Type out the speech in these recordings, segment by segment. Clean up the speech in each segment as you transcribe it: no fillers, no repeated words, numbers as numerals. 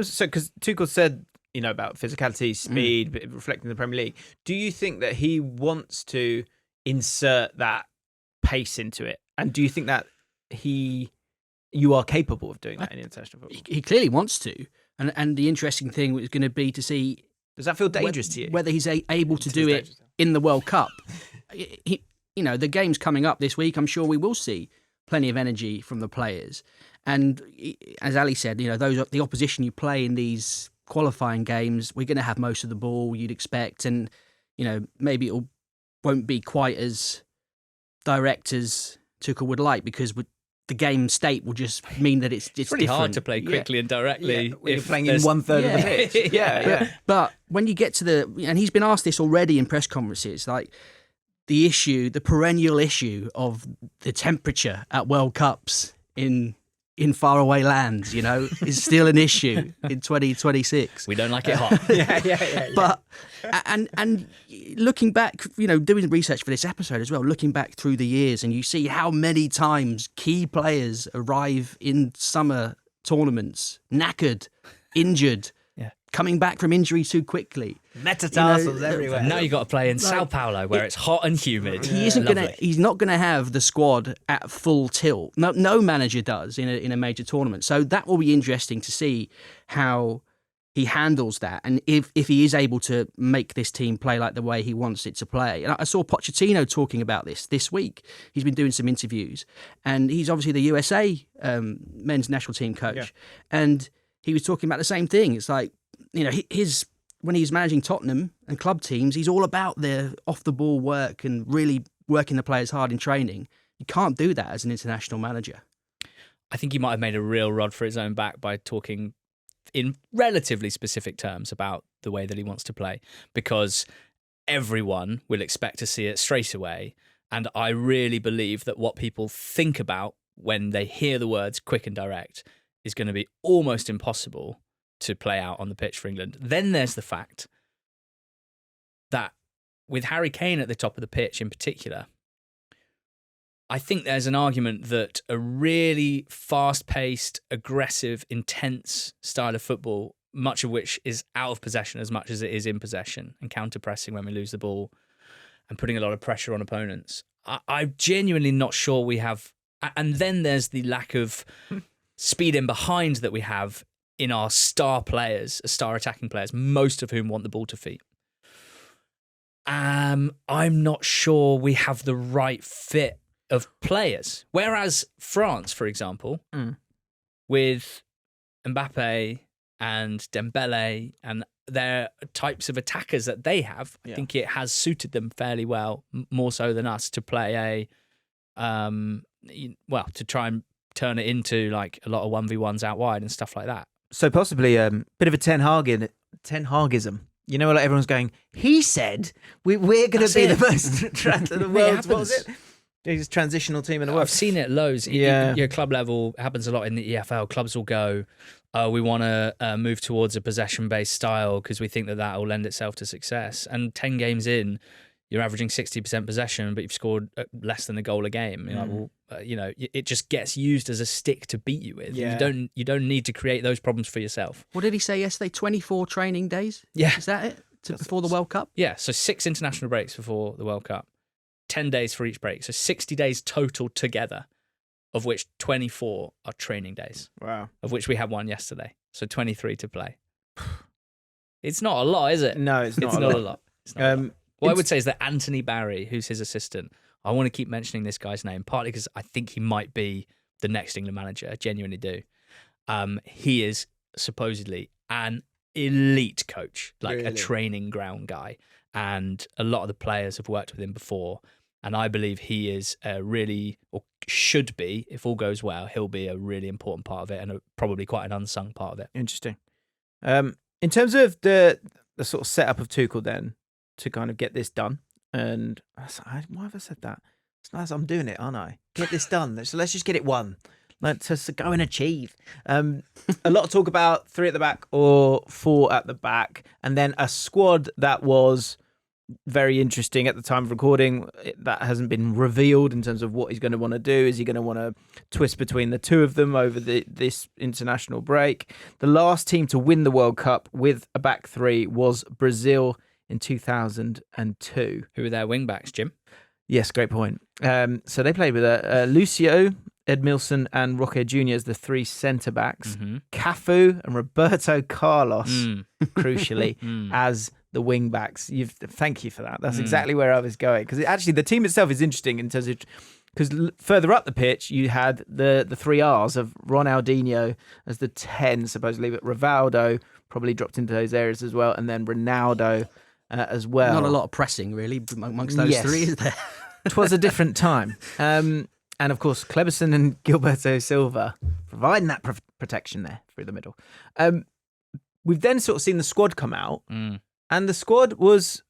So, because Tuchel said, about physicality, speed, reflecting the Premier League, do you think that he wants to insert that pace into it? And do you think that you are capable of doing that in international football? He clearly wants to. And the interesting thing is going to be to see... Does that feel dangerous to you? Whether he's able to do it in the World Cup. The game's coming up this week. I'm sure we will see plenty of energy from the players. And as Ali said, the opposition you play in these qualifying games, we're going to have most of the ball, you'd expect. And, maybe it won't be quite as direct as Tuchel would like, because the game state will just mean that it's really different. hard to play quickly and directly when you're playing in 1/3 of the pitch. Yeah. But when you get to and he's been asked this already in press conferences, like the perennial issue of the temperature at World Cups in faraway lands, is still an issue in 2026. We don't like it hot. Yeah. But and looking back, doing research for this episode as well, looking back through the years, and you see how many times key players arrive in summer tournaments knackered, injured, coming back from injury too quickly. Metatarsals everywhere. Now you've got to play in Sao Paulo, where it's hot and humid. He's not gonna have the squad at full tilt. No manager does in a major tournament. So that will be interesting to see how he handles that, and if he is able to make this team play like the way he wants it to play. And I saw Pochettino talking about this week. He's been doing some interviews, and he's obviously the USA men's national team coach, and he was talking about the same thing. It's like, when he's managing Tottenham and club teams, he's all about the off-the-ball work and really working the players hard in training. You can't do that as an international manager. I think he might have made a real rod for his own back by talking in relatively specific terms about the way that he wants to play, because everyone will expect to see it straight away. And I really believe that what people think about when they hear the words quick and direct is going to be almost impossible to play out on the pitch for England. Then there's the fact that with Harry Kane at the top of the pitch in particular, I think there's an argument that a really fast-paced, aggressive, intense style of football, much of which is out of possession as much as it is in possession, and counter-pressing when we lose the ball and putting a lot of pressure on opponents, I'm genuinely not sure we have. And then there's the lack of speed in behind that we have in our star attacking players, most of whom want the ball to feet. I'm not sure we have the right fit of players. Whereas France, for example, with Mbappe and Dembele and their types of attackers that they have, I think it has suited them fairly well, more so than us, to play to try and turn it into like a lot of 1v1s out wide and stuff like that. So possibly a bit of a Ten Hagism. Like everyone's going, he said we're going to be the most the world's, what was it? He's transitional team in the world. I've seen it loads. Your club level, it happens a lot in the EFL. Clubs will go, we want to move towards a possession-based style because we think that will lend itself to success. And 10 games in, you're averaging 60% possession, but you've scored less than a goal a game. It just gets used as a stick to beat you with. Yeah. You don't need to create those problems for yourself. What did he say yesterday? 24 training days? Yeah. Is that it? Before the World Cup? Yeah, so 6 international breaks before the World Cup. 10 days for each break. So 60 days total together, of which 24 are training days. Wow. Of which we had one yesterday. So 23 to play. It's not a lot, is it? No, it's not a lot. It's not a lot. What I would say is that Anthony Barry, who's his assistant, I want to keep mentioning this guy's name, partly because I think he might be the next England manager. I genuinely do. He is supposedly an elite coach, like a training ground guy. And a lot of the players have worked with him before. And I believe he is or should be, if all goes well, he'll be a really important part of it, and probably quite an unsung part of it. Interesting. In terms of the sort of setup of Tuchel then, to kind of get this done, and why have I said that? It's nice, I'm doing it, aren't I? Get this done. Let's just get it won. Let's go and achieve. A lot of talk about 3 at the back or 4 at the back, and then a squad that was very interesting at the time of recording. That hasn't been revealed in terms of what he's going to want to do. Is he going to want to twist between the two of them over this international break? The last team to win the World Cup with a back three was Brazil in 2002. Who were their wing backs, Jim? Yes, great point. So they played with Lucio, Edmilson and Roque Jr. as the three centre-backs. Mm-hmm. Cafu and Roberto Carlos, crucially, as the wing-backs. Thank you for that. That's exactly where I was going. Because actually, the team itself is interesting in terms of... Because further up the pitch, you had the three R's of Ronaldinho as the 10, supposedly, but Rivaldo probably dropped into those areas as well, and then Ronaldo as well. Not a lot of pressing, really, amongst those three, is there? 'Twas a different time. And of course, Kleberson and Gilberto Silva providing that protection there through the middle. We've then sort of seen the squad come out, and the squad was,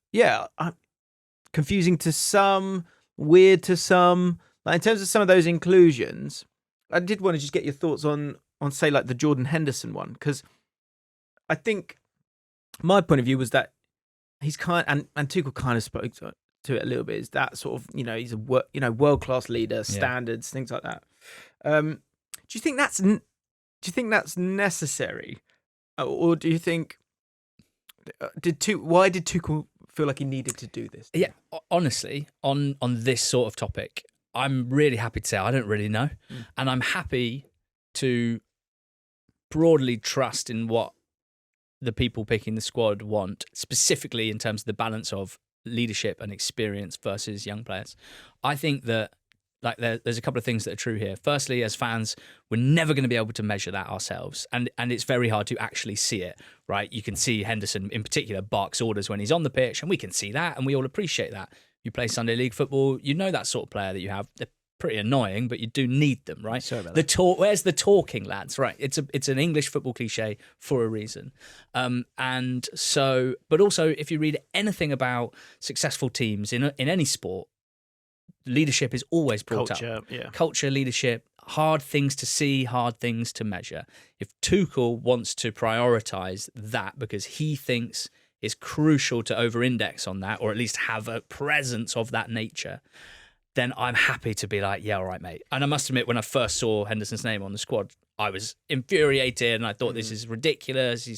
confusing to some, weird to some. Like in terms of some of those inclusions, I did want to just get your thoughts on say like the Jordan Henderson one, because I think my point of view was that he's and Tuchel kind of spoke to it a little bit, is that sort of, he's a world-class leader, standards, things like that. Do you think that's necessary, or do you think why did Tuchel feel like he needed to do this? Yeah, honestly, on this sort of topic, I'm really happy to say I don't really know, and I'm happy to broadly trust in what the people picking the squad want, specifically in terms of the balance of leadership and experience versus young players. I think that there's a couple of things that are true here. Firstly, as fans, we're never going to be able to measure that ourselves, and it's very hard to actually see it, right? You can see Henderson in particular barks orders when he's on the pitch, and we can see that, and we all appreciate that. You play Sunday League football, you know that sort of player that you have. They're pretty annoying, but you do need them, right? Sorry about that. Where's the talking, lads? Right, it's an English football cliche for a reason. And so, but also, if you read anything about successful teams in any sport, leadership is always brought up. Yeah. Culture, leadership, hard things to see, hard things to measure. If Tuchel wants to prioritise that because he thinks it's crucial to over-index on that, or at least have a presence of that nature, then I'm happy to be like, yeah, all right, mate. And I must admit, when I first saw Henderson's name on the squad, I was infuriated and I thought this is ridiculous. He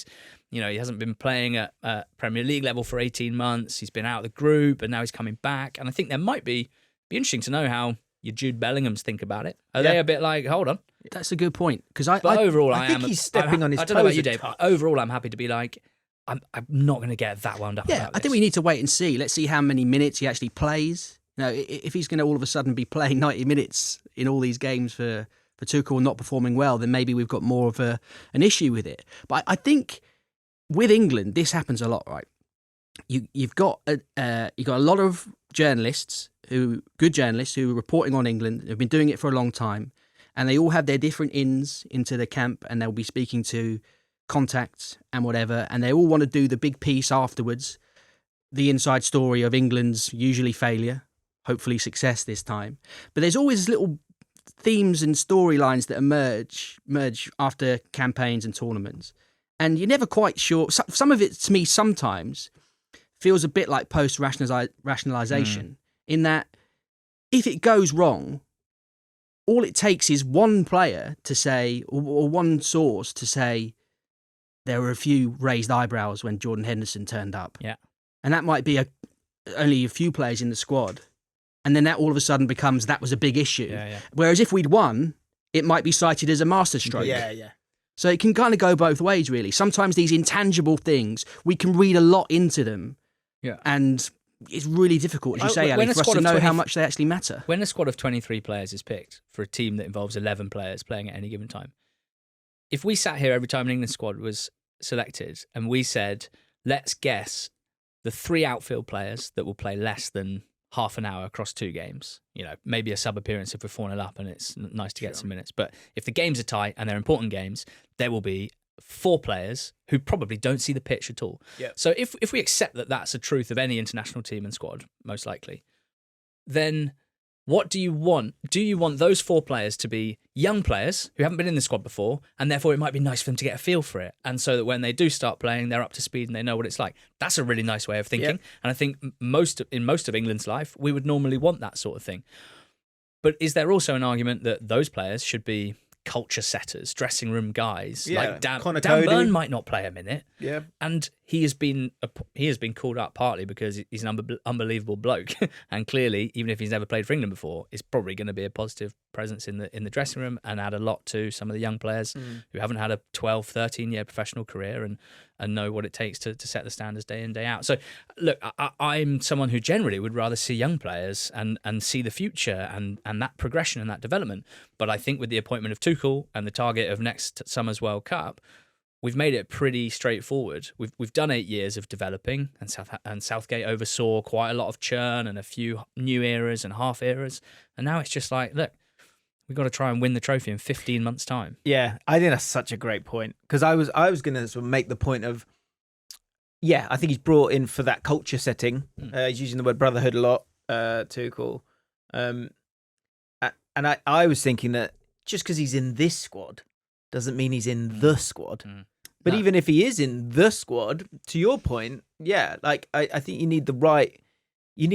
hasn't been playing at Premier League level for 18 months. He's been out of the group and now he's coming back. And I think there might be interesting to know how your Jude Bellinghams think about it. Are they a bit like, hold on? That's a good point. Because overall, I think he's stepping on his toes. I don't know about you, Dave. Overall, I'm happy to be like, I'm not going to get that wound up about this. I think we need to wait and see. Let's see how many minutes he actually plays. If he's going to all of a sudden be playing 90 minutes in all these games for Tuchel not performing well, then maybe we've got more of an issue with it. But I think with England, this happens a lot, right? You've got a lot of good journalists who are reporting on England, have been doing it for a long time, and they all have their different ins into the camp, and they'll be speaking to contacts and whatever, and they all want to do the big piece afterwards, the inside story of England's usually failure, hopefully success this time. But there's always little themes and storylines that emerge after campaigns and tournaments, and you're never quite sure. Some of it, to me, sometimes feels a bit like post-rationalisation, in that if it goes wrong, all it takes is one player to say, or one source to say, there were a few raised eyebrows when Jordan Henderson turned up. Yeah. And that might be only a few players in the squad. And then that all of a sudden becomes, that was a big issue. Yeah. Whereas if we'd won, it might be cited as a masterstroke. Yeah. So it can kind of go both ways, really. Sometimes these intangible things, we can read a lot into them. Yeah. And it's really difficult, as you say, Ali, for us to know how much they actually matter. When a squad of 23 players is picked for a team that involves 11 players playing at any given time, if we sat here every time an England squad was selected and we said, let's guess the 3 outfield players that will play less than half an hour across 2 games, maybe a sub appearance if we're 4-0 up and it's nice to get some minutes. But if the games are tight and they're important games, there will be 4 players who probably don't see the pitch at all. Yeah. So if we accept that that's a truth of any international team and squad, most likely, then What do you want? Do you want those 4 players to be young players who haven't been in the squad before, and therefore it might be nice for them to get a feel for it, and so that when they do start playing, they're up to speed and they know what it's like? That's a really nice way of thinking, Yep. and I think in most of England's life, we would normally want that sort of thing. But is there also an argument that those players should be culture setters, dressing room guys? Yeah, Like Dan Connor Cody. Burn might not play a minute, Yeah. and he has been called up partly because he's an unbelievable bloke, and clearly, even if he's never played for England before, is probably going to be a positive presence in the dressing room and add a lot to some of the young players who haven't had a 12, 13-year professional career and know what it takes to set the standards day in, day out. So, look, I'm someone who generally would rather see young players and see the future and that progression and that development. But I think with the appointment of Tuchel and the target of next summer's World Cup, we've made it pretty straightforward. We've done 8 years of developing, and Southgate oversaw quite a lot of churn and a few new eras and half eras. And now it's just like, look, we've got to try and win the trophy in 15 months' time. Yeah, I think that's such a great point, because I was going to sort of make the point of, yeah, I think he's brought in for that culture setting. He's using the word brotherhood a lot, Tuchel. And I was thinking that just because he's in this squad doesn't mean he's in the squad. But No. even if he is in the squad, to your point, yeah, like I think you need you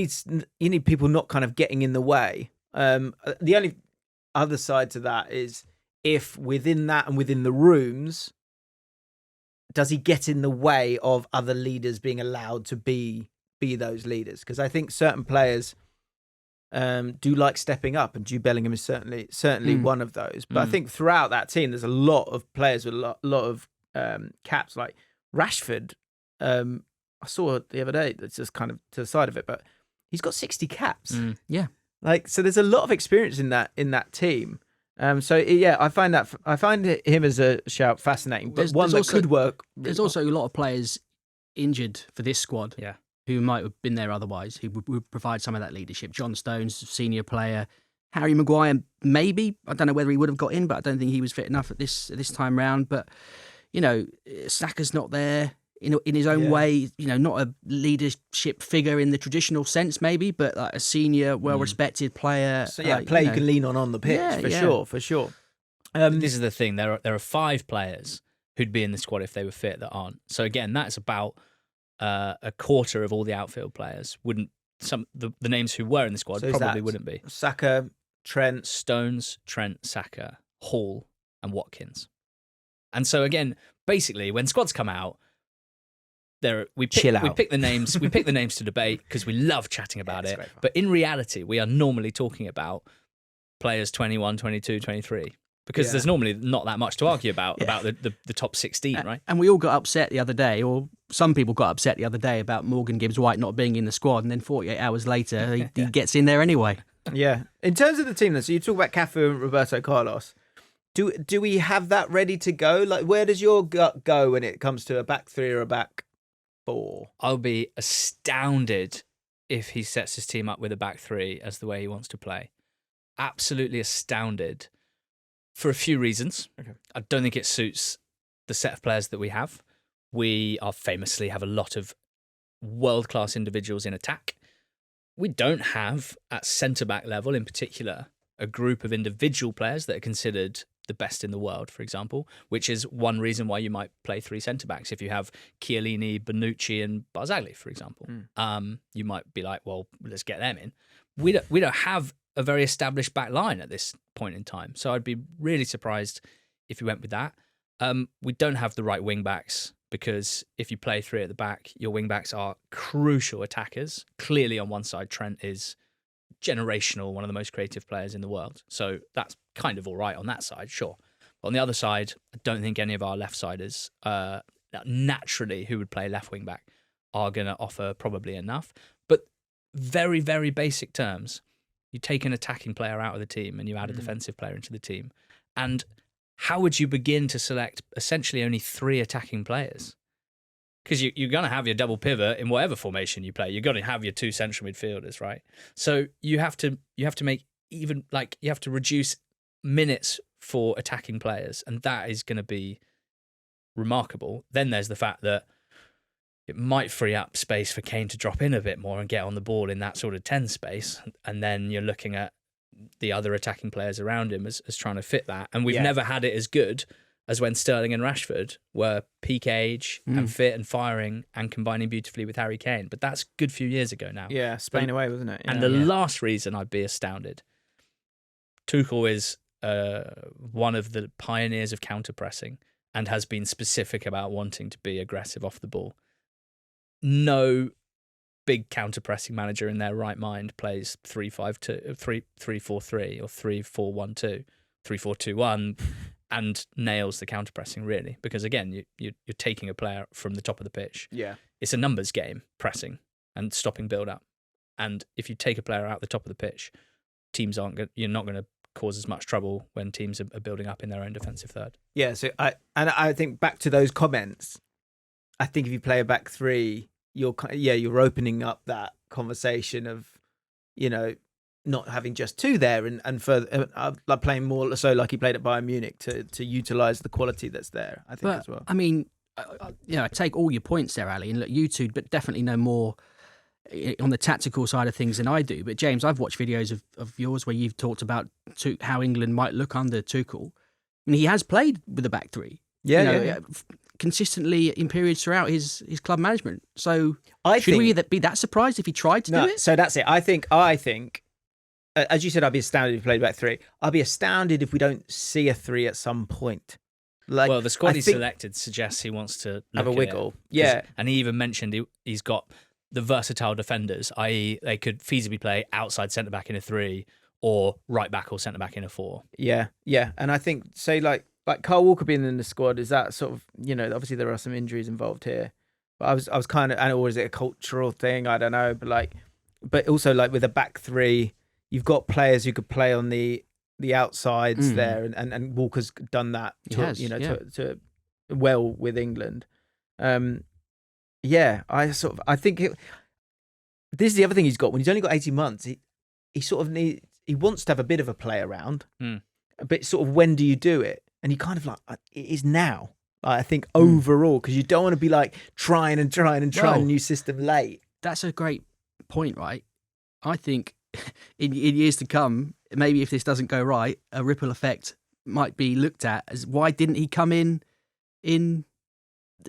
need people not kind of getting in the way. The only other side to that is if within that and within the rooms, does he get in the way of other leaders being allowed to be those leaders? Because I think certain players do like stepping up, and Jude Bellingham is certainly one of those. But I think throughout that team, there's a lot of players with a lot of caps, like Rashford. I saw it the other day. That's just kind of to the side of it, but he's got 60 caps. Yeah. Like, so there's a lot of experience in that team. So yeah, I find him as a shout fascinating, but one that could work. There's also a lot of players injured for this squad. Yeah. Who might have been there otherwise, who would provide some of that leadership. John Stones, senior player. Harry Maguire, maybe. I don't know whether he would have got in, but I don't think he was fit enough at this time round. But, you know, Saka's not there in his own way, you know, not a leadership figure in the traditional sense, maybe, but like a senior, well-respected player. So, yeah, player you can lean on the pitch, for sure. This is the thing. There are 5 players who'd be in the squad if they were fit that aren't. So again, that's about a quarter of all the outfield players wouldn't. The names who were in the squad probably wouldn't be. Saka, Trent, Stones, Trent, Saka, Hall, and Watkins. And so again, basically, when squads come out, we pick the names. We pick the names to debate because we love chatting about it. But in reality, we are normally talking about players 21, 22, 23. Because there's normally not that much to argue about the top 16, right? And we all got upset the other day, or some people got upset the other day about Morgan Gibbs-White not being in the squad, and then 48 hours later, he gets in there anyway. Yeah. In terms of the team, then, so you talk about Cafu and Roberto Carlos. Do we have that ready to go? Like, where does your gut go when it comes to a back 3 or a back 4? I'll be astounded if he sets his team up with a back 3 as the way he wants to play. Absolutely astounded. For a few reasons. Okay. I don't think it suits the set of players that we have. We famously have a lot of world-class individuals in attack. We don't have, at centre-back level in particular, a group of individual players that are considered the best in the world, for example, which is one reason why you might play 3 centre-backs. If you have Chiellini, Bonucci and Barzagli, for example, you might be like, well, let's get them in. We don't have a very established back line at this point in time. So I'd be really surprised if you went with that. We don't have the right wing backs, because if you play 3 at the back, your wing backs are crucial attackers. Clearly on one side, Trent is generational, one of the most creative players in the world. So that's kind of all right on that side, sure. But on the other side, I don't think any of our left-siders, naturally, who would play left wing back, are going to offer probably enough. But very, very basic terms, you take an attacking player out of the team and you add a defensive player into the team. And how would you begin to select essentially only 3 attacking players? Because you're going to have your double pivot in whatever formation you play. You're going to have your 2 central midfielders, right? So you have to make you have to reduce minutes for attacking players, and that is going to be remarkable. Then there's the fact that it might free up space for Kane to drop in a bit more and get on the ball in that sort of 10 space. And then you're looking at the other attacking players around him as trying to fit that. And we've Yeah. never had it as good as when Sterling and Rashford were peak age and fit and firing and combining beautifully with Harry Kane. But that's a good few years ago now. Yeah, Spain away, wasn't it? And Yeah. the last reason I'd be astounded, Tuchel is one of the pioneers of counter-pressing and has been specific about wanting to be aggressive off the ball. No big counter-pressing manager in their right mind plays 3-5-2, 3-4-3 or 3-4-1-2, 3-4-2-1 and nails the counter-pressing, really. Because, again, you're taking a player from the top of the pitch. Yeah. It's a numbers game, pressing and stopping build-up. And if you take a player out the top of the pitch, you're not going to cause as much trouble when teams are building up in their own defensive third. Yeah, so I think back to those comments, I think if you play a back three, you're opening up that conversation of, not having just two there and further like playing more so like he played at Bayern Munich to utilize the quality that's there, I think, as well. I mean, I take all your points there, Ali, and look, you two but definitely know more on the tactical side of things than I do. But James, I've watched videos of yours where you've talked about how England might look under Tuchel. And he has played with the back three. Yeah. Consistently in periods throughout his club management. So Should we be that surprised if he tried to do it? So that's it. I think, as you said, I'd be astounded if he played back three. I'd be astounded if we don't see a three at some point. Well, the squad he selected suggests he wants to have a wiggle. Yeah. And he even mentioned he's got the versatile defenders, i.e. they could feasibly play outside centre-back in a 3 or right-back or centre-back in a 4. Yeah. And I think, say, like Kyle Walker being in the squad, is that sort of, obviously there are some injuries involved here. But I was kind of, or is it a cultural thing? I don't know. But also like with a back three, you've got players who could play on the outsides there, and Walker's done that to well with England. I think this is the other thing he's got. When he's only got 18 months, he sort of he wants to have a bit of a play around. But sort of, when do you do it? And he kind of like, it is now. I think overall, because you don't want to be like trying a new system late. That's a great point, right? I think in years to come, maybe if this doesn't go right, a ripple effect might be looked at as, why didn't he come in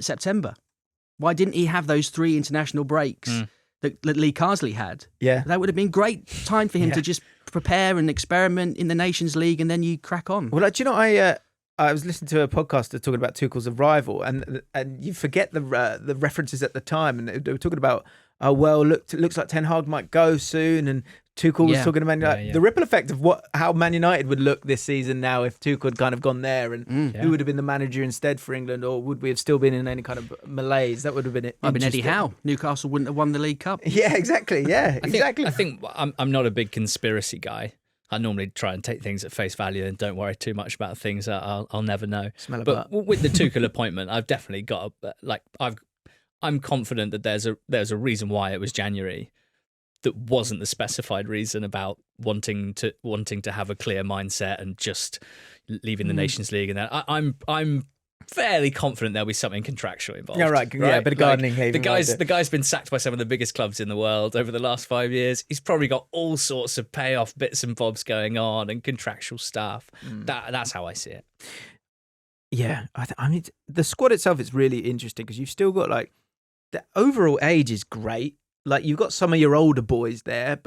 September? Why didn't he have those 3 international breaks that Lee Carsley had? Yeah. That would have been great time for him to just prepare and experiment in the Nations League, and then you crack on. Well, do you know, I was listening to a podcast talking about Tuchel's arrival, and you forget the references at the time, and they were talking about, it looks like Ten Hag might go soon, and Tuchel was talking about the ripple effect of how Man United would look this season now if Tuchel had kind of gone there, and who would have been the manager instead for England, or would we have still been in any kind of malaise? That would have been it. I've been Eddie Howe. Newcastle wouldn't have won the League Cup. Yeah, exactly. Yeah, exactly. I think I'm not a big conspiracy guy. I normally try and take things at face value and don't worry too much about things that I'll never know. But with the Tuchel appointment, I've definitely got I'm confident that there's a reason why it was January that wasn't the specified reason about wanting to have a clear mindset and just leaving the Nations League. And that I'm fairly confident there'll be something contractual involved. Yeah, right. Yeah, a bit of gardening. The guy's been sacked by some of the biggest clubs in the world over the last 5 years. He's probably got all sorts of payoff bits and bobs going on and contractual stuff. That's how I see it. Yeah, I mean, the squad itself is really interesting because you've still got like the overall age is great. Like you've got some of your older boys there,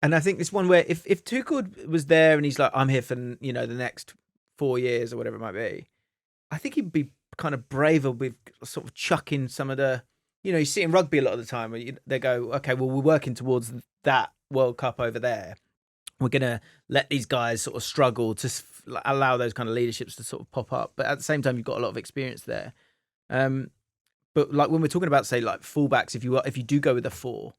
and I think it's one where if Tuchel was there and he's like, I'm here for the next 4 years or whatever it might be, I think he'd be kind of braver with sort of chucking some of the, you see in rugby a lot of the time where they go, okay, well, we're working towards that World Cup over there. We're going to let these guys sort of struggle to allow those kind of leaderships to sort of pop up. But at the same time, you've got a lot of experience there. But like when we're talking about, say, like fullbacks, if you do go with a 4,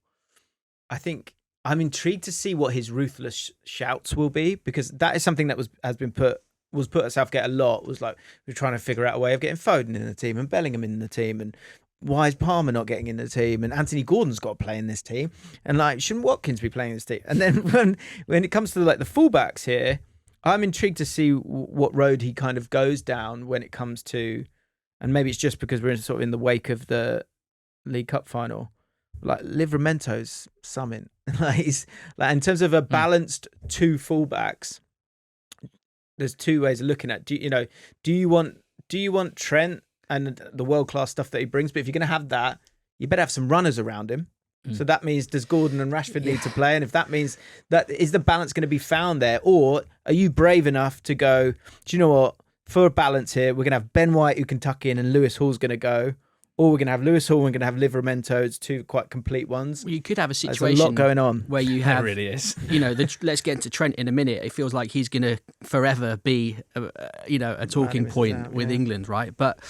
I think I'm intrigued to see what his ruthless shouts will be, because that is something that was put at Southgate a lot. Was like, we're trying to figure out a way of getting Foden in the team and Bellingham in the team, and why is Palmer not getting in the team, and Anthony Gordon's got to play in this team, and like, shouldn't Watkins be playing in this team? And then when it comes to like the fullbacks here, I'm intrigued to see what road he kind of goes down when it comes to, and maybe it's just because we're sort of in the wake of the League Cup final, like Livramento's something. Like he's like in terms of a balanced two fullbacks. There's two ways of looking at. Do you want Trent and the world class stuff that he brings? But if you're going to have that, you better have some runners around him. So that means, does Gordon and Rashford need to play? And if that means that, is the balance going to be found there? Or are you brave enough to go, do you know what, for a balance here, we're going to have Ben White who can tuck in and Lewis Hall's going to go. Or we're going to have Lewis Hall and we're going to have Livramento. It's two quite complete ones. Well, you could have a situation There's a lot going on where you have, really is. Let's get into Trent in a minute. It feels like he's going to forever be, a talking point with England, right? But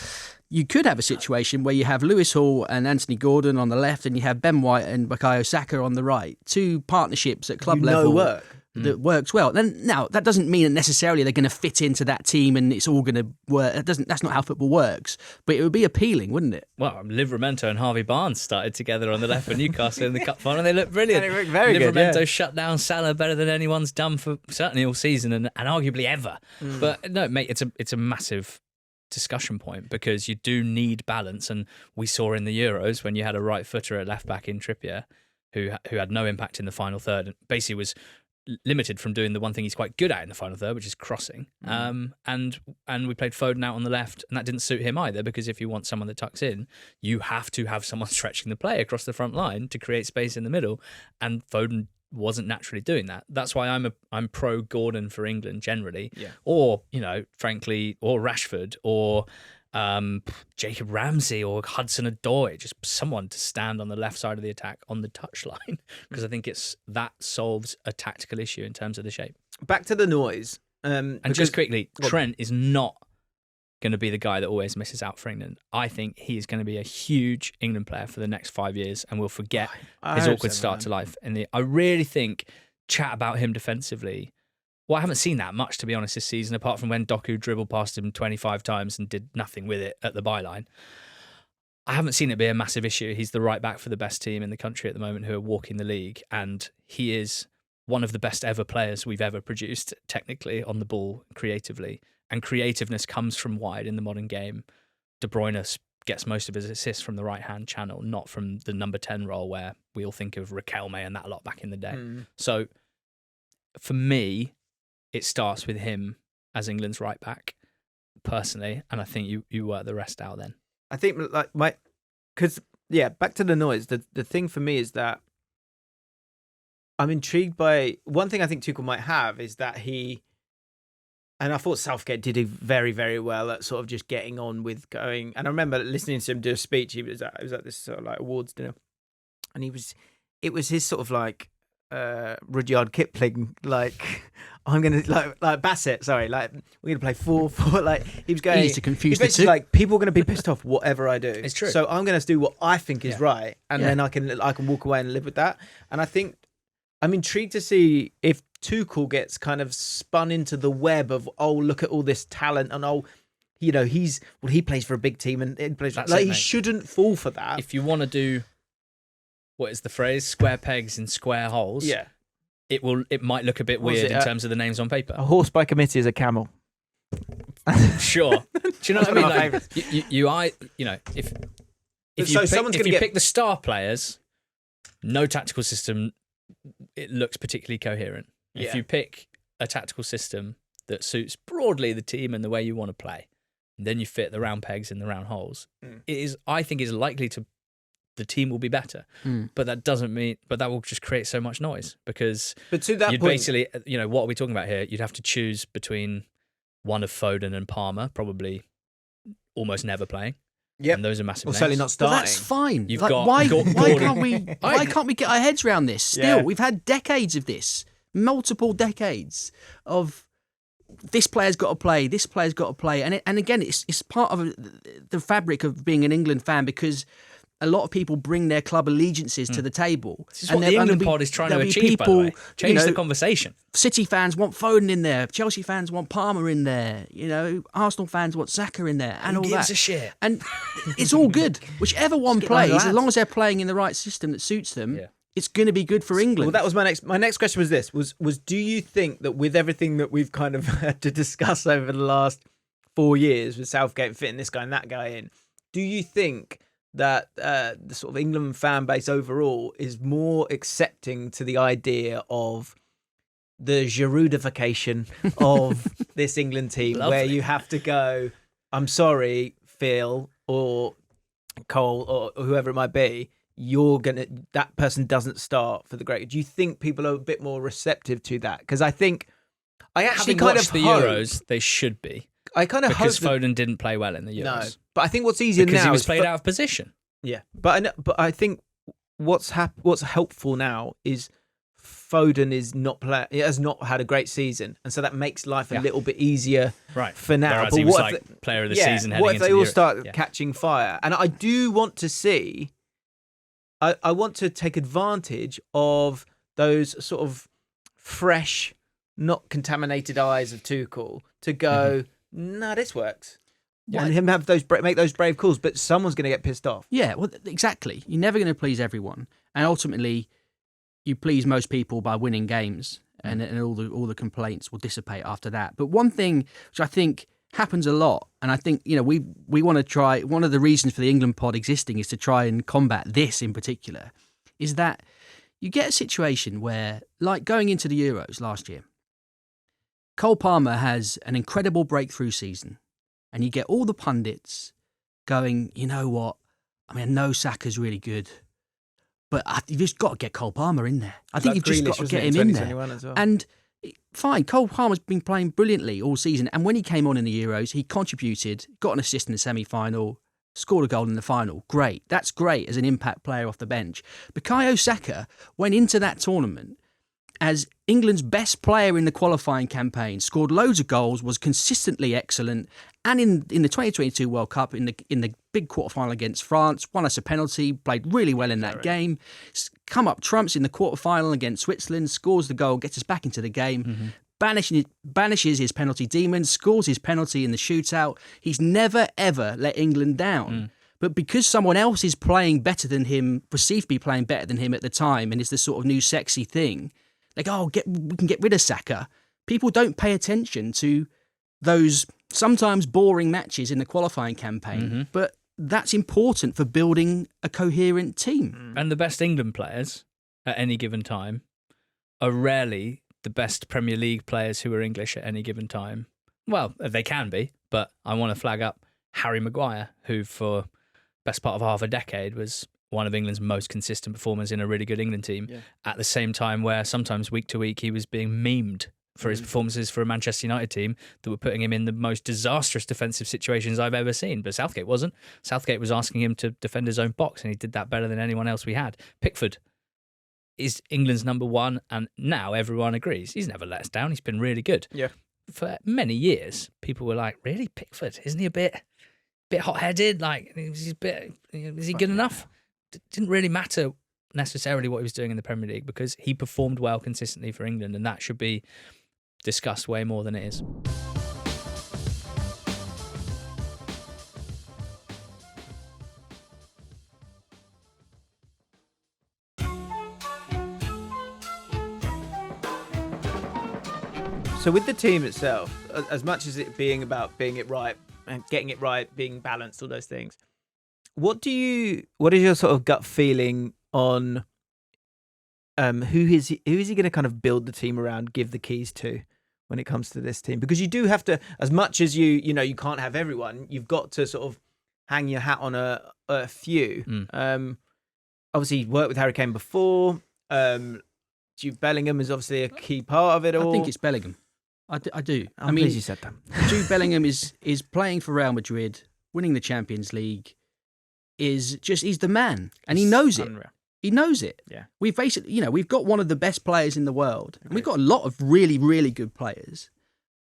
you could have a situation where you have Lewis Hall and Anthony Gordon on the left, and you have Ben White and Bukayo Saka on the right. Two partnerships at club level that works well. Then now that doesn't mean that necessarily they're going to fit into that team and it's all going to work. That's not how football works. But it would be appealing, wouldn't it? Well, Livramento and Harvey Barnes started together on the left for Newcastle in the cup final. They looked brilliant. They looked very good. Livramento shut down Salah better than anyone's done for certainly all season and arguably ever. But no, mate, it's a massive discussion point because you do need balance, and we saw in the Euros when you had a right footer at left back in Trippier who had no impact in the final third and basically was limited from doing the one thing he's quite good at in the final third, which is crossing. And we played Foden out on the left, and that didn't suit him either, because if you want someone that tucks in, you have to have someone stretching the play across the front line to create space in the middle, and Foden wasn't naturally doing that. That's why I'm pro Gordon for England generally, or frankly, or Rashford, or Jacob Ramsey or Hudson-Odoi, just someone to stand on the left side of the attack on the touchline, because I think that solves a tactical issue in terms of the shape. Back to the noise. And just quickly, Trent is not going to be the guy that always misses out for England. I think he is going to be a huge England player for the next 5 years, and we'll forget his awkward start to life. And I really think chat about him defensively. Well, I haven't seen that much, to be honest, this season, apart from when Doku dribbled past him 25 times and did nothing with it at the byline. I haven't seen it be a massive issue. He's the right back for the best team in the country at the moment who are walking the league, and he is one of the best ever players we've ever produced, technically, on the ball, creatively. And creativeness comes from wide in the modern game. De Bruyne gets most of his assists from the right-hand channel, not from the number 10 role where we all think of Riquelme and that a lot back in the day. So, for me, it starts with him as England's right back, personally, and I think you work the rest out then. I think back to the noise. The thing for me is that I'm intrigued by one thing I think Tuchel might have is that and I thought Southgate did very, very well at sort of just getting on with going. And I remember listening to him do a speech. He was at this sort of like awards dinner, and it was his sort of like Rudyard Kipling, like I'm gonna like Bassett. Sorry, like we're gonna play 4-4. Like he was going. Easy to confuse the two. Like people are gonna be pissed off whatever I do. It's true. So I'm gonna do what I think is right, and then I can walk away and live with that. And I think I'm intrigued to see if Tuchel gets kind of spun into the web of look at all this talent and he plays for a big team and he plays he shouldn't fall for that. If you want to do what is the phrase, square pegs in square holes, it might look a bit weird in terms of the names on paper. A horse by committee is a camel. Sure. Do you know what I mean? Like, if you pick the star players, no tactical system, it looks particularly coherent. If you pick a tactical system that suits broadly the team and the way you want to play, and then you fit the round pegs in the round holes, I think is likely to, the team will be better. But that doesn't mean, but that will just create so much noise because to that you'd point, basically, what are we talking about here? You'd have to choose between one of Foden and Palmer, probably almost never playing. Yeah, and those are massive. Well, names. certainly not starting. Well, that's fine. You've got why can't we get our heads around this? Still, we've had decades of this, multiple decades of this player's got to play, this player's got to play, and again, it's part of the fabric of being an England fan because a lot of people bring their club allegiances to the table. This is what the England pod is trying to achieve, by the way. Change the conversation. City fans want Foden in there. Chelsea fans want Palmer in there. Arsenal fans want Saka in there. And all that. Who gives a shit? And it's all good. Whichever one plays, as long as they're playing in the right system that suits them, it's going to be good for England. Well, that was my next question was this. Was do you think that with everything that we've kind of had to discuss over the last 4 years with Southgate fitting this guy and that guy in, do you think that the sort of England fan base overall is more accepting to the idea of the Giroudification of this England team, where you have to go, I'm sorry, Phil or Cole or whoever it might be, that person doesn't start for the great. Do you think people are a bit more receptive to that? Because I actually Having kind watched of the hope, Euros, they should be. I kind of Because hope Foden didn't play well in the Euros. No, but I think what's easier because now he was is played out of position. Yeah, but I think what's helpful now is Foden has not had a great season, and so that makes life a little bit easier for now. Whereas but he was what like player of the season. What if they all start Yeah. catching fire? And I do want to see. I want to take advantage of those sort of fresh, not contaminated eyes of Tuchel to go, no, this works. Yeah. And him make those brave calls, but someone's going to get pissed off. Yeah, well, exactly. You're never going to please everyone, and ultimately, you please most people by winning games, and all the complaints will dissipate after that. But one thing which I think happens a lot, and I think we want to try. One of the reasons for the England pod existing is to try and combat this in particular, is that you get a situation where, like going into the Euros last year, Cole Palmer has an incredible breakthrough season. And you get all the pundits going, you know what? I mean, I know Saka's really good, but you've just got to get Cole Palmer in there. I think you've just got to get him in there. Well. And fine, Cole Palmer's been playing brilliantly all season. And when he came on in the Euros, he contributed, got an assist in the semi-final, scored a goal in the final. Great. That's great as an impact player off the bench. Bukayo Saka went into that tournament as England's best player in the qualifying campaign, scored loads of goals, was consistently excellent, and in the 2022 World Cup, in the big quarterfinal against France, won us a penalty, played really well in that game, come up trumps in the quarterfinal against Switzerland, scores the goal, gets us back into the game, banishes his penalty demons, scores his penalty in the shootout. He's never, ever let England down. But because someone else is playing better than him, perceived to be playing better than him at the time, and is the sort of new sexy thing, like, we can get rid of Saka. People don't pay attention to those sometimes boring matches in the qualifying campaign, but that's important for building a coherent team. And the best England players at any given time are rarely the best Premier League players who are English at any given time. Well, they can be, but I want to flag up Harry Maguire, who for best part of half a decade was one of England's most consistent performers in a really good England team, at the same time where sometimes week to week he was being memed for his performances for a Manchester United team that were putting him in the most disastrous defensive situations I've ever seen. But Southgate wasn't. Southgate was asking him to defend his own box, and he did that better than anyone else we had. Pickford is England's number one, and now everyone agrees. He's never let us down. He's been really good. Yeah. For many years, people were like, really, Pickford? Isn't he a bit hot-headed? Like, is he good enough? It didn't really matter necessarily what he was doing in the Premier League because he performed well consistently for England, and that should be discussed way more than it is. So with the team itself, as much as it being about being it right and getting it right, being balanced, all those things, what is your sort of gut feeling on who is he going to kind of build the team around, give the keys to when it comes to this team? Because you do have to, as much as you can't have everyone, you've got to sort of hang your hat on a few. Obviously, worked with Harry Kane before. Jude Bellingham is obviously a key part of it all. I think it's Bellingham. I do. I'm pleased you said that. Jude Bellingham is playing for Real Madrid, winning the Champions League. He's the man, and he knows it. Unreal. He knows it. Yeah. We've basically, we've got one of the best players in the world. And we've got a lot of really, really good players,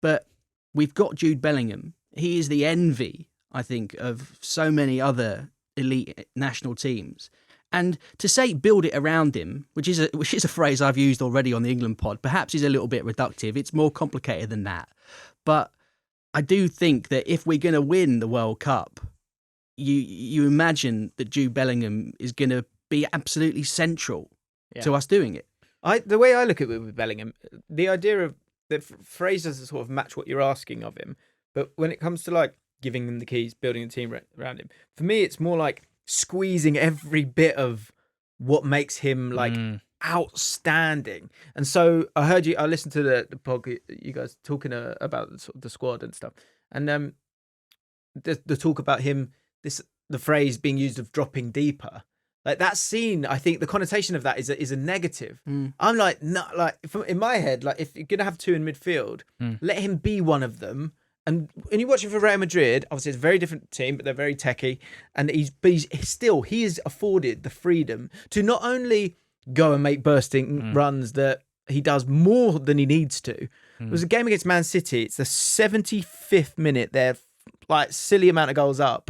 but we've got Jude Bellingham. He is the envy, I think, of so many other elite national teams. And to say build it around him, which is a phrase I've used already on the England pod, perhaps is a little bit reductive. It's more complicated than that. But I do think that if we're going to win the World Cup, you imagine that Jude Bellingham is going to be absolutely central to us doing it. The way I look at it with Bellingham, the idea of the phrase doesn't sort of match what you're asking of him, but when it comes to like giving him the keys, building a team around him, for me it's more like squeezing every bit of what makes him like outstanding. And so I listened to the podcast, you guys talking about sort of the squad and stuff, and the talk about him, the phrase being used of dropping deeper. Like that scene, I think the connotation of that is a negative. I'm like, not like in my head, like if you're gonna have two in midfield, let him be one of them. And when you watch him for Real Madrid, obviously it's a very different team, but they're very techie. And he is afforded the freedom to not only go and make bursting runs that he does more than he needs to. It was a game against Man City. It's the 75th minute. They're like silly amount of goals up.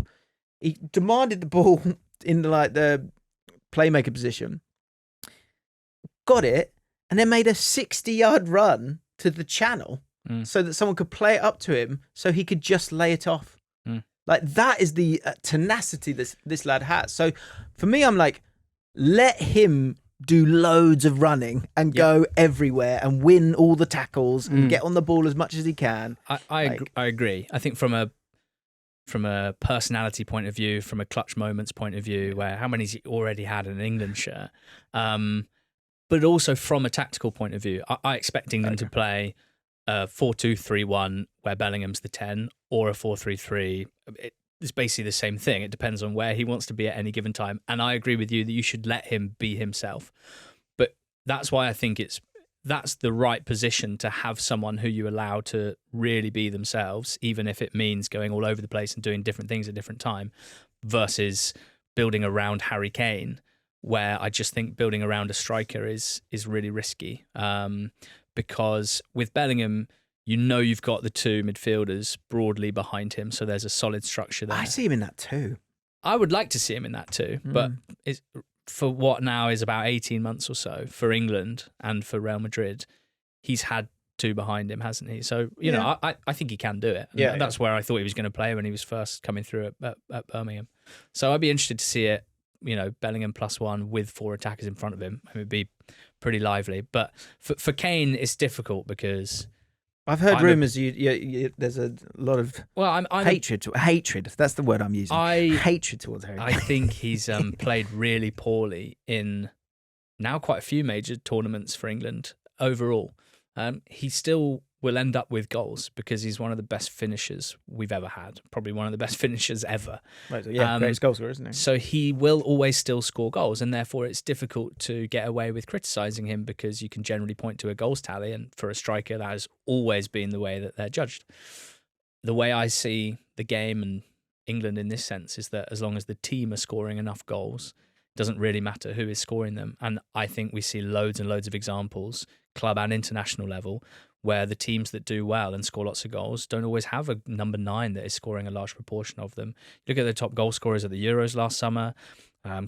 He demanded the ball in the playmaker position, got it, and then made a 60-yard run to the channel so that someone could play it up to him so he could just lay it off. Like that is the tenacity this lad has. So for me, I'm like, let him do loads of running and go everywhere and win all the tackles and get on the ball as much as he can. I agree. I think from a personality point of view, from a clutch moments point of view, where how many's he already had in an England shirt, but also from a tactical point of view, I expect England to play a 4-2-3-1 where Bellingham's the 10, or a 4-3-3. It's basically the same thing. It depends on where he wants to be at any given time. And I agree with you that you should let him be himself. But that's why I think that's the right position to have someone who you allow to really be themselves, even if it means going all over the place and doing different things at different time, versus building around Harry Kane, where I just think building around a striker is really risky. Because with Bellingham, you've got the two midfielders broadly behind him, so there's a solid structure there. I see him in that too. I would like to see him in that too, but for what now is about 18 months or so for England and for Real Madrid, he's had two behind him, hasn't he? So, you know, I think he can do it. And that's where I thought he was going to play when he was first coming through at Birmingham. So I'd be interested to see it, Bellingham +1 with four attackers in front of him. It would be pretty lively. But for Kane, it's difficult because I've heard rumours. There's a lot of hatred. Hatred. That's the word I'm using. Hatred towards Harry. I think he's played really poorly in now quite a few major tournaments for England overall. He still will end up with goals because he's one of the best finishers we've ever had. Probably one of the best finishers ever. Right, so greatest goal scorer, isn't he? So he will always still score goals, and therefore it's difficult to get away with criticising him because you can generally point to a goals tally, and for a striker that has always been the way that they're judged. The way I see the game and England in this sense is that as long as the team are scoring enough goals, it doesn't really matter who is scoring them. And I think we see loads and loads of examples, club and international level, where the teams that do well and score lots of goals don't always have a number 9 that is scoring a large proportion of them. Look at the top goal scorers at the Euros last summer,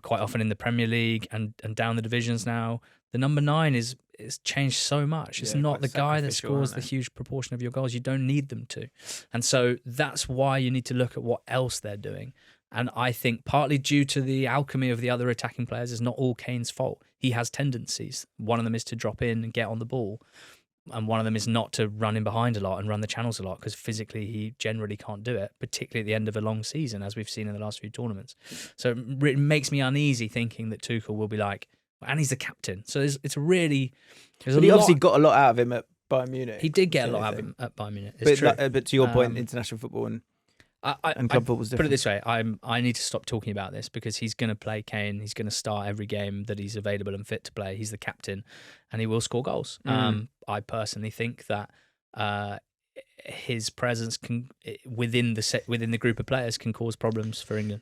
quite often in the Premier League and down the divisions now. The number 9 is changed so much. It's not the guy that scores the huge proportion of your goals. You don't need them to. And so that's why you need to look at what else they're doing. And I think partly due to the alchemy of the other attacking players is not all Kane's fault. He has tendencies. One of them is to drop in and get on the ball. And one of them is not to run in behind a lot and run the channels a lot because physically he generally can't do it, particularly at the end of a long season, as we've seen in the last few tournaments. So it makes me uneasy thinking that Tuchel will be like, and he's the captain. So it's really... But he obviously got a lot out of him at Bayern Munich. He did get a lot out of him at Bayern Munich. It's true. But to your point, international football and club football is different. Put it this way, I need to stop talking about this because he's going to play Kane. He's going to start every game that he's available and fit to play. He's the captain, and he will score goals. I personally think that his presence can within the group of players can cause problems for England.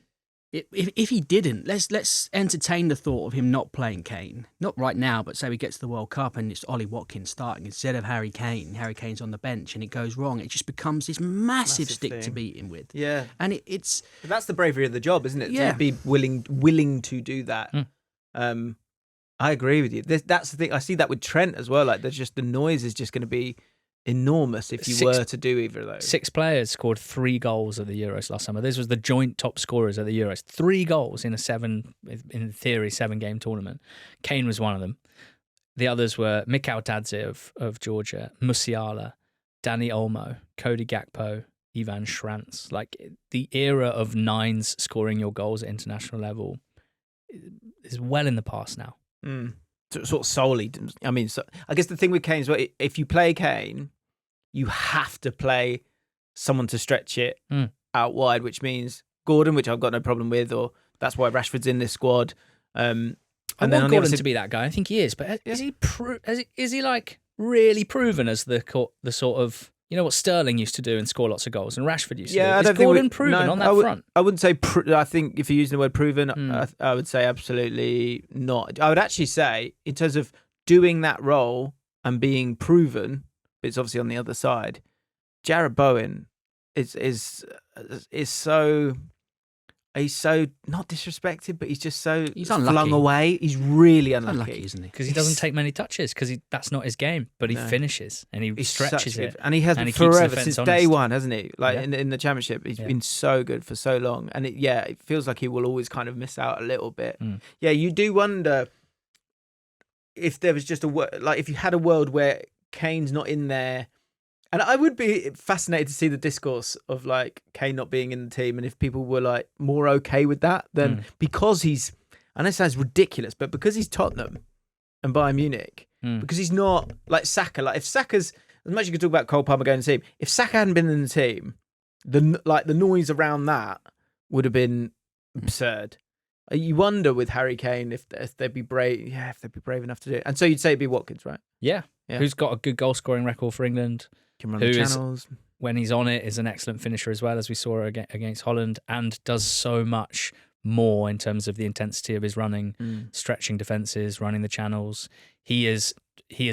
If he didn't, let's entertain the thought of him not playing Kane. Not right now, but say we get to the World Cup and it's Ollie Watkins starting instead of Harry Kane. Harry Kane's on the bench and it goes wrong. It just becomes this massive stick thing to beat him with. Yeah, and it's but that's the bravery of the job, isn't it? Yeah. To be willing to do that. I agree with you. That's the thing. I see that with Trent as well. Like, there's just the noise is just going to be enormous if you were to do either of those. 6 players scored 3 goals at the Euros last summer. This was the joint top scorers at the Euros. 3 goals in in theory, 7-game tournament. Kane was one of them. The others were Mikel Arteta of Georgia, Musiala, Dani Olmo, Cody Gakpo, Ivan Schranz. Like the era of nines scoring your goals at international level is well in the past now. Sort of solely. I mean, so I guess the thing with Kane is, well, if you play Kane, you have to play someone to stretch it out wide, which means Gordon, which I've got no problem with, or that's why Rashford's in this squad. And I then want Gordon to be that guy. I think he is, but is he like really proven as the sort of, you know what Sterling used to do and score lots of goals, and Rashford used to do? I don't is Gordon proven on that front? I wouldn't say. I think if you're using the word proven, I would say absolutely not. I would actually say, in terms of doing that role and being proven, but it's obviously on the other side. Jarrod Bowen is so. He's so not disrespected, but he's just so flung away. He's really unlucky, isn't he? Because he doesn't take many touches, because that's not his game. But he finishes and he stretches it, and he has been forever since day one, hasn't he? Like in the Championship, he's been so good for so long, and it feels like he will always kind of miss out a little bit. Yeah, you do wonder if there was just if you had a world where Kane's not in there. And I would be fascinated to see the discourse of like Kane not being in the team, and if people were like more okay with that, then because he's, I know it sounds ridiculous, but because he's Tottenham and Bayern Munich, because he's not like Saka. Like if Saka's, as much as you could talk about Cole Palmer going to the team, if Saka hadn't been in the team, the noise around that would have been absurd. You wonder with Harry Kane if they'd be brave, if they'd be brave enough to do it. And so you'd say it'd be Watkins, right? Yeah. Who's got a good goal scoring record for England. Can run the channels. When he's on it, is an excellent finisher as well, as we saw against Holland, and does so much more in terms of the intensity of his running, stretching defences, running the channels. He is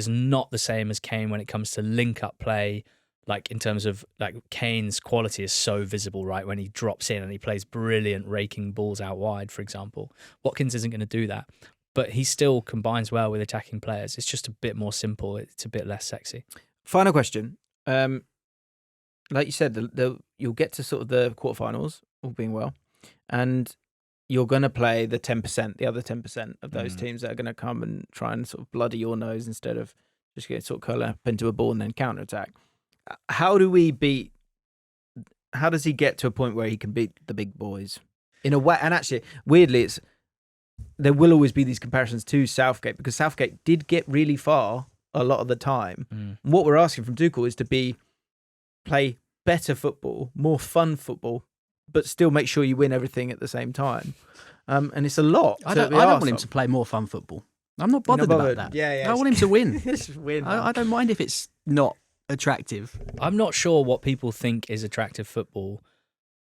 not the same as Kane when it comes to link-up play, like in terms of like Kane's quality is so visible, right? When he drops in and he plays brilliant raking balls out wide, for example. Watkins isn't going to do that, but he still combines well with attacking players. It's just a bit more simple. It's a bit less sexy. Final question. Like you said, you'll get to sort of the quarterfinals, all being well, and you're going to play the 10%, the other 10% of those teams that are going to come and try and sort of bloody your nose instead of just get sort of curl up into a ball and then counter-attack. How does he get to a point where he can beat the big boys in a way? And actually, weirdly, there will always be these comparisons to Southgate, because Southgate did get really far a lot of the time. And what we're asking from Tuchel is to play better football, more fun football, but still make sure you win everything at the same time. And it's a lot. I don't want him to play more fun football. I'm not bothered about that. Yeah, I want him to win. Just win. I don't mind if it's not attractive. I'm not sure what people think is attractive football.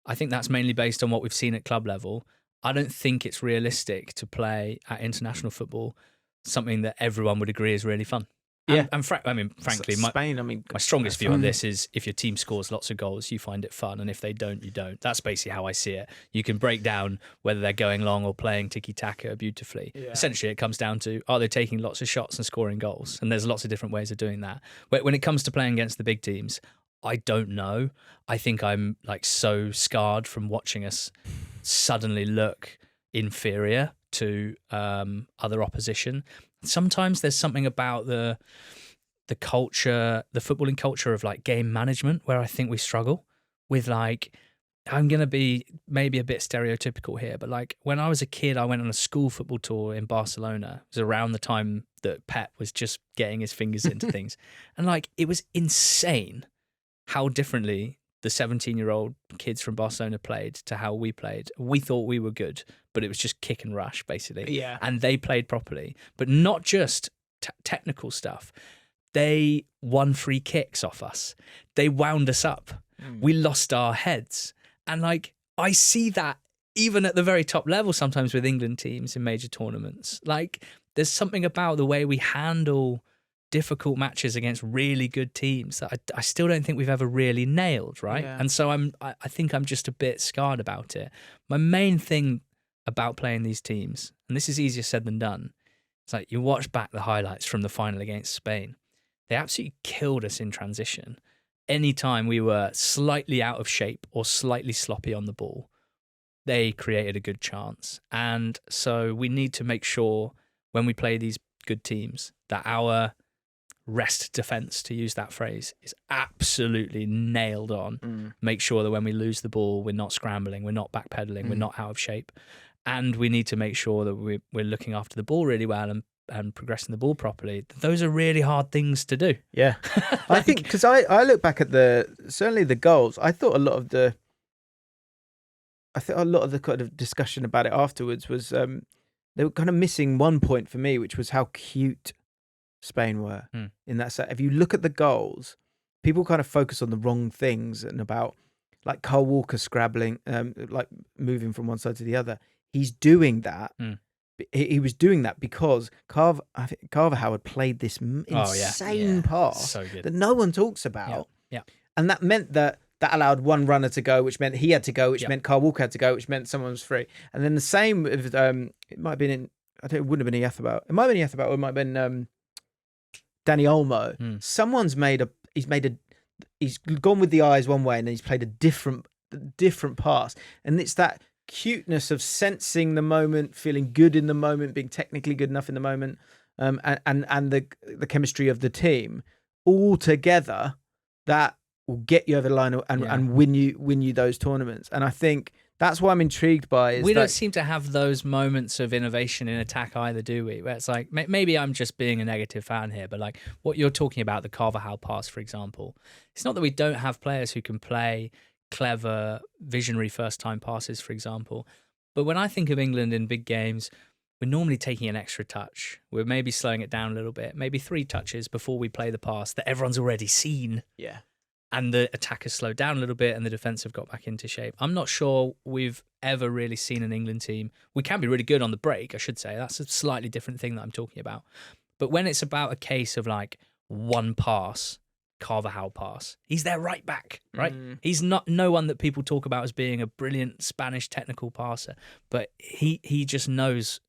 I think that's mainly based on what we've seen at club level. I don't think it's realistic to play at international football something that everyone would agree is really fun. Yeah. And frankly, Spain, my strongest view on this is if your team scores lots of goals, you find it fun, and if they don't, you don't. That's basically how I see it. You can break down whether they're going long or playing tiki-taka beautifully. Yeah. Essentially, it comes down to, are they taking lots of shots and scoring goals? And there's lots of different ways of doing that. When it comes to playing against the big teams, I don't know. I think I'm like so scarred from watching us suddenly look inferior to other opposition. Sometimes there's something about the culture, the footballing culture of like game management, where I think we struggle with. Like, I'm going to be maybe a bit stereotypical here, but like when I was a kid, I went on a school football tour in Barcelona. It was around the time that Pep was just getting his fingers into things. And like, it was insane how differently the 17-year-old kids from Barcelona played to how we played. We thought we were good, but it was just kick and rush, basically. Yeah. And they played properly, but not just technical stuff. They won free kicks off us. They wound us up. We lost our heads. And like, I see that even at the very top level sometimes with England teams in major tournaments. Like, there's something about the way we handle difficult matches against really good teams that I still don't think we've ever really nailed, right? Yeah. And so I think I'm just a bit scarred about it. My main thing about playing these teams, and this is easier said than done, it's like you watch back the highlights from the final against Spain. They absolutely killed us in transition. Anytime we were slightly out of shape or slightly sloppy on the ball, they created a good chance. And so we need to make sure when we play these good teams that our rest defense, to use that phrase, is absolutely nailed on. Make sure that when we lose the ball, we're not scrambling, we're not backpedaling, we're not out of shape. And we need to make sure that we're looking after the ball really well and progressing the ball properly. Those are really hard things to do. Yeah. I think, because I look back at certainly the goals, I thought a lot of the kind of discussion about it afterwards was they were kind of missing one point for me, which was how cute Spain were in that set. If you look at the goals, people kind of focus on the wrong things and about like Kyle Walker scrabbling, like moving from one side to the other. He's doing that. He was doing that because Carvajal had played this insane pass that no one talks about. Yeah. And that meant that allowed one runner to go, which meant he had to go, which meant Kyle Walker had to go, which meant someone was free. And then the same with, it might have been it wouldn't have been Ethabal. It might have been Ethabal, or it might have been Danny Olmo. Someone's he's gone with the eyes one way and then he's played a different pass. And it's that cuteness of sensing the moment, feeling good in the moment, being technically good enough in the moment, and the chemistry of the team all together that will get you over the line and win you those tournaments. And I think that's what I'm intrigued by. We don't seem to have those moments of innovation in attack either, do we? Where it's like, maybe I'm just being a negative fan here, but like what you're talking about, the Carvajal pass, for example, it's not that we don't have players who can play clever, visionary first-time passes, for example. But when I think of England in big games, we're normally taking an extra touch. We're maybe slowing it down a little bit, maybe 3 touches before we play the pass that everyone's already seen. Yeah. And the attack has slowed down a little bit and the defence have got back into shape. I'm not sure we've ever really seen an England team. We can be really good on the break, I should say. That's a slightly different thing that I'm talking about. But when it's about a case of like one pass, Carvajal pass, he's their right back, right? He's not no one that people talk about as being a brilliant Spanish technical passer, but he just knows,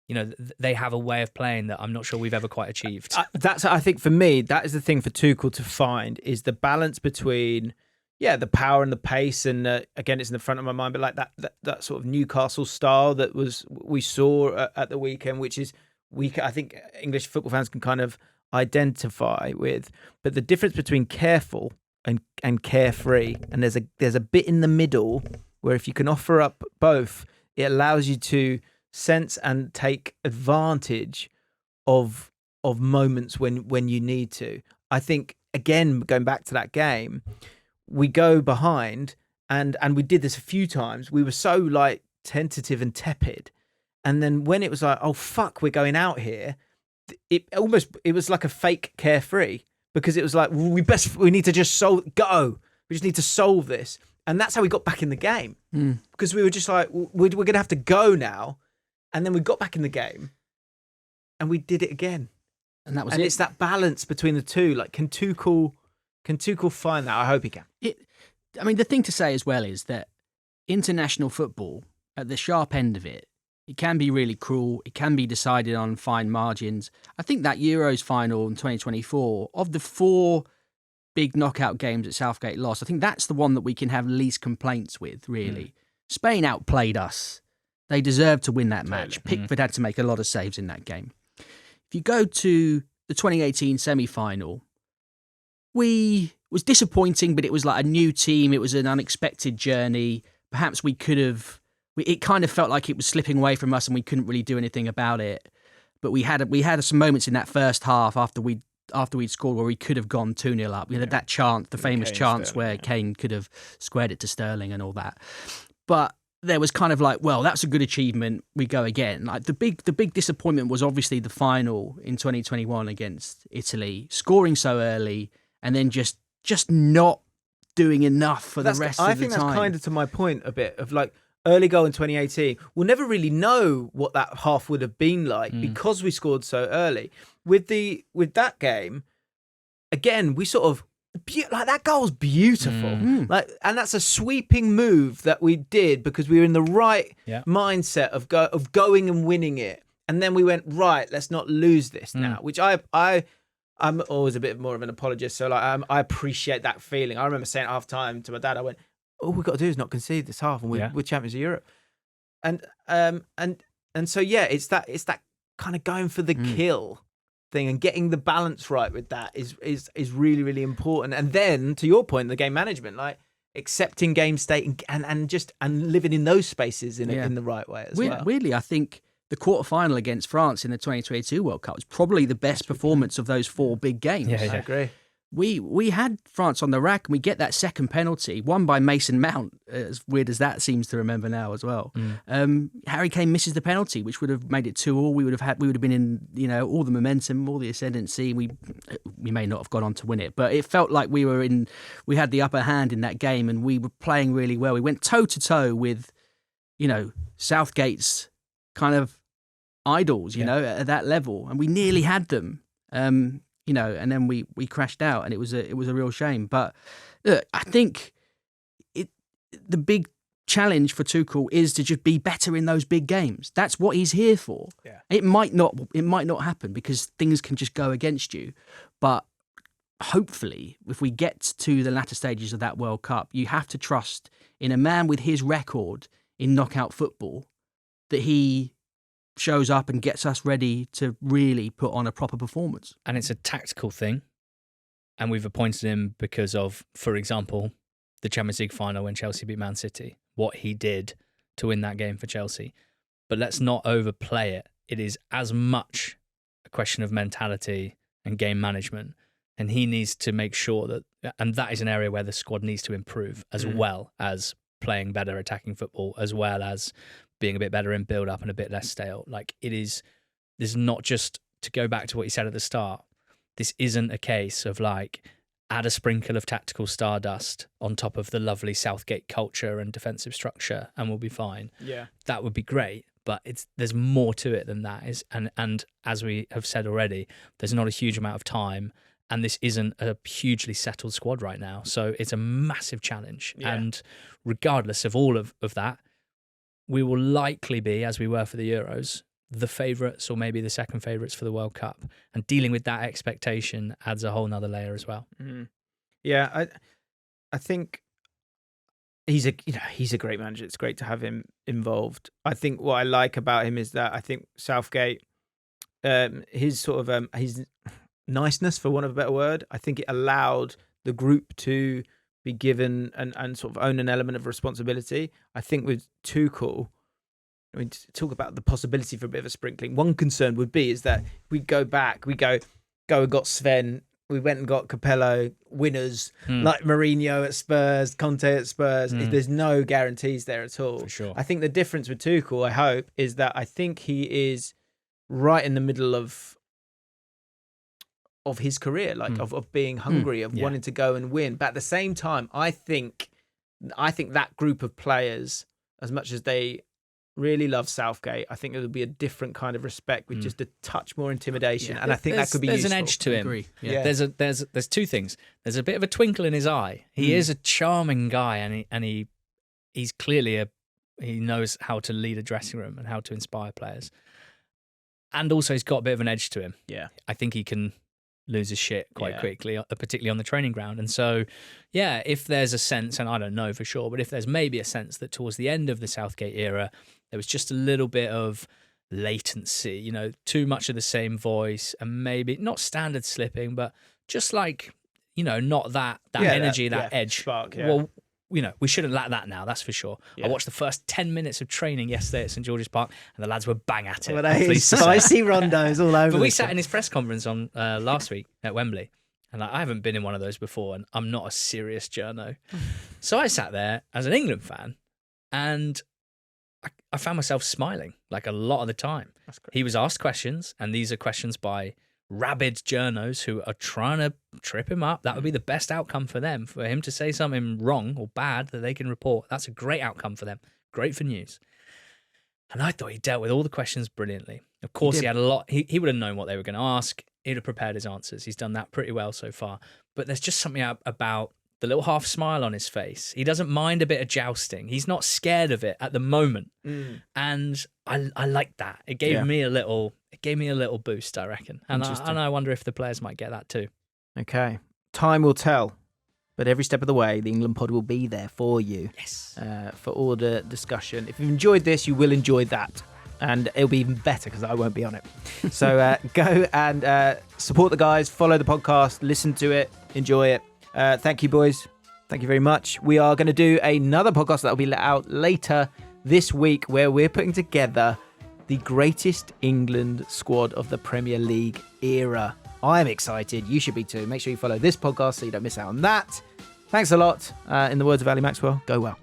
you know, they have a way of playing that I'm not sure we've ever quite achieved. I think for me, that is the thing for Tuchel to find, is the balance between, the power and the pace. And again, it's in the front of my mind, but like that sort of Newcastle style that we saw at the weekend, which is I think English football fans can kind of identify with. But the difference between careful and carefree, and there's a bit in the middle where if you can offer up both, it allows you to sense and take advantage of moments when you need to. I think, again, going back to that game, we go behind and we did this a few times. We were so like tentative and tepid. And then when it was like, oh fuck, we're going out here, it was like a fake carefree, because it was like, we need to just go. We just need to solve this. And that's how we got back in the game. Because we were just like, we're going to have to go now. And then we got back in the game and we did it again. And that was it. It's that balance between the two. Like, can Tuchel find that? I hope he can. I mean, the thing to say as well is that international football, at the sharp end of it, it can be really cruel. It can be decided on fine margins. I think that Euros final in 2024, of the 4 big knockout games that Southgate lost, I think that's the one that we can have least complaints with, really. Spain outplayed us. They deserved to win that match. Pickford had to make a lot of saves in that game. If you go to the 2018 semi-final, was disappointing, but it was like a new team. It was an unexpected journey. Perhaps it kind of felt like it was slipping away from us and we couldn't really do anything about it. But we had some moments in that first half after we'd scored where we could have gone 2-0 up. We had that chance, the famous chance where Kane could have squared it to Sterling and all that. But there was kind of like, well, that's a good achievement. We go again. Like the big disappointment was obviously the final in 2021 against Italy, scoring so early and then just not doing enough for the rest of the time. I think that's kind of to my point a bit of like early goal in 2018. We'll never really know what that half would have been like because we scored so early. With that game, again, we sort of like that goal's beautiful. Like, and that's a sweeping move that we did because we were in the right mindset of going and winning it. And then we went, right, let's not lose this now, which I'm always a bit more of an apologist. So like, I appreciate that feeling. I remember saying at half time to my dad, I went, all we've got to do is not concede this half and we're champions of Europe. And so, yeah, it's that kind of going for the kill thing, and getting the balance right with that is really, really important. And then, to your point, the game management, like accepting game state and living in those spaces in the right way as well. Weirdly, I think the quarterfinal against France in the 2022 World Cup was probably the best performance of those 4 big games. Yeah, I agree. We had France on the rack, and we get that second penalty, won by Mason Mount, as weird as that seems to remember now as well. Harry Kane misses the penalty, which would have made it 2-2. We would have been in, all the momentum, all the ascendancy. We may not have gone on to win it, but it felt like we had the upper hand in that game, and we were playing really well. We went toe to toe with, Southgate's kind of idols, at that level, and we nearly had them. And then we crashed out, and it was a real shame. But look, I think the big challenge for Tuchel is to just be better in those big games. That's what he's here for. Yeah. It might not happen because things can just go against you, but hopefully, if we get to the latter stages of that World Cup, you have to trust in a man with his record in knockout football that he shows up and gets us ready to really put on a proper performance. And it's a tactical thing. And we've appointed him because of, for example, the Champions League final when Chelsea beat Man City, what he did to win that game for Chelsea. But let's not overplay it. It is as much a question of mentality and game management. And he needs to make sure that, and that is an area where the squad needs to improve, as well as playing better attacking football, as well as being a bit better in build-up and a bit less stale. Like, this is not just, to go back to what you said at the start, this isn't a case of like, add a sprinkle of tactical stardust on top of the lovely Southgate culture and defensive structure and we'll be fine. Yeah. That would be great, but there's more to it than that. And as we have said already, there's not a huge amount of time, and this isn't a hugely settled squad right now. So it's a massive challenge. Yeah. And regardless of all of that, we will likely be, as we were for the Euros, the favourites or maybe the second favourites for the World Cup. And dealing with that expectation adds a whole nother layer as well. Mm-hmm. Yeah, I think he's a great manager. It's great to have him involved. I think what I like about him is that I think Southgate, his sort of his niceness, for want of a better word, I think it allowed the group to be given and sort of own an element of responsibility. I think with Tuchel, I mean, to talk about the possibility for a bit of a sprinkling, one concern would be is that we go back, we go and got Sven, we went and got Capello, winners like Mourinho at Spurs, Conte at Spurs. There's no guarantees there at all. For sure. I think the difference with Tuchel, I hope, is that I think he is right in the middle of his career, like of being hungry, of wanting to go and win. But at the same time, I think that group of players, as much as they really love Southgate, I think it'll be a different kind of respect with just a touch more intimidation, and I think that could be useful. There's an edge to him. Agree. Yeah. There's two things. There's a bit of a twinkle in his eye. He is a charming guy, and he's clearly he knows how to lead a dressing room and how to inspire players. And also he's got a bit of an edge to him. Yeah. I think he can lose his shit quite quickly, particularly on the training ground. And so, yeah, if there's a sense, and I don't know for sure, but if there's maybe a sense that towards the end of the Southgate era, there was just a little bit of latency, too much of the same voice, and maybe not standard slipping, but just like, not that energy, that edge. Spark, Well, we shouldn't lack that now, that's for sure. Yeah. I watched the first 10 minutes of training yesterday at St George's Park, and the lads were bang at it. Well, spicy rondos all over. But we sat in his press conference on last week at Wembley, and I haven't been in one of those before, and I'm not a serious journo. So I sat there as an England fan, and I found myself smiling like a lot of the time. That's great. He was asked questions, and these are questions by rabid journos who are trying to trip him up. That would be the best outcome for them, for him to say something wrong or bad that they can report. That's a great outcome for them. Great for news. And I thought he dealt with all the questions brilliantly. Of course, he had a lot. He would have known what they were going to ask. He'd have prepared his answers. He's done that pretty well so far. But there's just something about the little half smile on his face. He doesn't mind a bit of jousting. He's not scared of it at the moment. And I like that. It gave me a little boost, I reckon. And I wonder if the players might get that too. Okay. Time will tell. But every step of the way, the England pod will be there for you. Yes. For all the discussion. If you've enjoyed this, you will enjoy that. And it'll be even better because I won't be on it. So go and support the guys, follow the podcast, listen to it, enjoy it. Thank you, boys. Thank you very much. We are going to do another podcast that will be let out later this week where we're putting together the greatest England squad of the Premier League era. I'm excited. You should be too. Make sure you follow this podcast so you don't miss out on that. Thanks a lot. In the words of Ali Maxwell, go well.